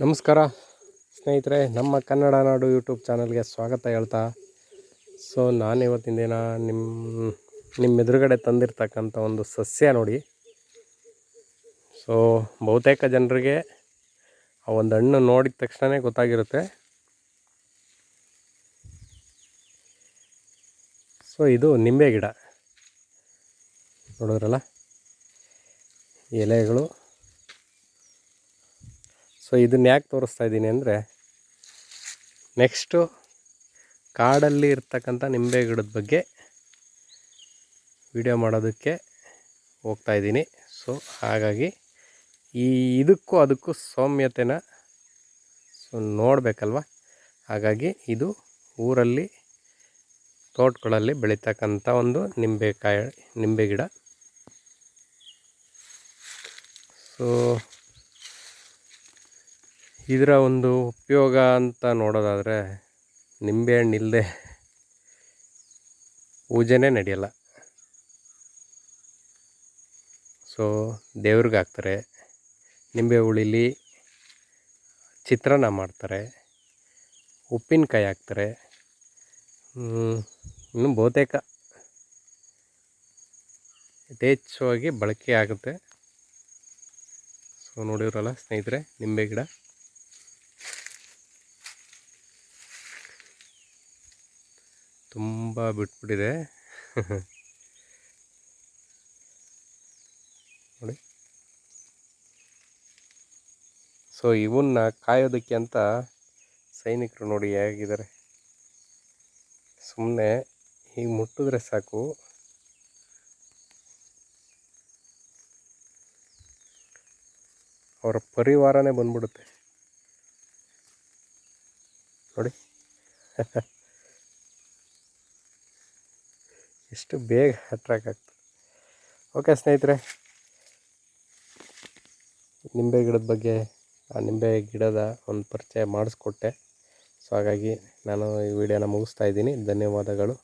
ನಮಸ್ಕಾರ ಸ್ನೇಹಿತರೆ, ನಮ್ಮ ಕನ್ನಡ ನಾಡು ಯೂಟ್ಯೂಬ್ ಚಾನಲ್ಗೆ ಸ್ವಾಗತ ಹೇಳ್ತಾ. ನಾನು ಇವತ್ತಿನ ದಿನ ನಿಮ್ಮ ಎದುರುಗಡೆ ತಂದಿರ್ತಕ್ಕಂಥ ಒಂದು ಸಸ್ಯ ನೋಡಿ. ಬಹುತೇಕ ಜನರಿಗೆ ಆ ಒಂದು ಹಣ್ಣು ನೋಡಿದ ತಕ್ಷಣ ಗೊತ್ತಾಗಿರುತ್ತೆ. ಇದು ನಿಂಬೆ ಗಿಡ ನೋಡಿದ್ರಲ್ಲ, ಎಲೆಗಳು. ಇದನ್ನ ಯಾಕೆ ತೋರಿಸ್ತಾ ಇದ್ದೀನಿ ಅಂದರೆ, ನೆಕ್ಸ್ಟು ಕಾಡಲ್ಲಿ ಇರ್ತಕ್ಕಂಥ ನಿಂಬೆ ಗಿಡದ ಬಗ್ಗೆ ವಿಡಿಯೋ ಮಾಡೋದಕ್ಕೆ ಹೋಗ್ತಾ ಇದ್ದೀನಿ. ಹಾಗಾಗಿ ಇದಕ್ಕೂ ಅದಕ್ಕೂ ಸೌಮ್ಯತೆನ ನೋಡಬೇಕಲ್ವ. ಹಾಗಾಗಿ ಇದು ಊರಲ್ಲಿ ತೋಟಗಳಲ್ಲಿ ಬೆಳೀತಕ್ಕಂಥ ಒಂದು ನಿಂಬೆ ಗಿಡ. ಇದರ ಒಂದು ಉಪಯೋಗ ಅಂತ ನೋಡೋದಾದರೆ, ನಿಂಬೆಹಣ್ಣು ಇಲ್ಲದೆ ಪೂಜೆನೇ ನಡೆಯಲ್ಲ. ದೇವ್ರಿಗೆ ಹಾಕ್ತಾರೆ, ನಿಂಬೆ ಹುಳಿಲಿ ಚಿತ್ರಾನ್ನ ಮಾಡ್ತಾರೆ, ಉಪ್ಪಿನಕಾಯಿ ಹಾಕ್ತಾರೆ. ಇನ್ನು ಬಹುತೇಕ ಯಥೇಚ್ಛವಾಗಿ ಬಳಕೆ ಆಗುತ್ತೆ. ನೋಡಿದ್ರಲ್ಲ ಸ್ನೇಹಿತರೆ, ನಿಂಬೆ ಗಿಡ ತುಂಬ ಬಿಟ್ಬಿಟ್ಟಿದೆ ನೋಡಿ. ಇವನ್ನ ಕಾಯೋದಕ್ಕೆ ಅಂತ ಸೈನಿಕರು ನೋಡಿ ಹೇಗಿದ್ದಾರೆ. ಸುಮ್ಮನೆ ಹೀಗೆ ಮುಟ್ಟಿದ್ರೆ ಸಾಕು, ಅವರ ಪರಿವಾರನೇ ಬಂದ್ಬಿಡುತ್ತೆ ನೋಡಿ. ಎಷ್ಟು ಬೇಗ ಅಟ್ರಾಕ್ಟ್ ಆಗ್ತದೆ. ಓಕೆ ಸ್ನೇಹಿತರೆ, ನಿಂಬೆ ಗಿಡದ ಬಗ್ಗೆ, ಆ ನಿಂಬೆ ಗಿಡದ ಒಂದು ಪರಿಚಯ ಮಾಡಿಸ್ಕೊಟ್ಟೆ. ಹಾಗಾಗಿ ನಾನು ಈ ವಿಡಿಯೋನ ಮುಗಿಸ್ತಾ ಇದ್ದೀನಿ. ಧನ್ಯವಾದಗಳು.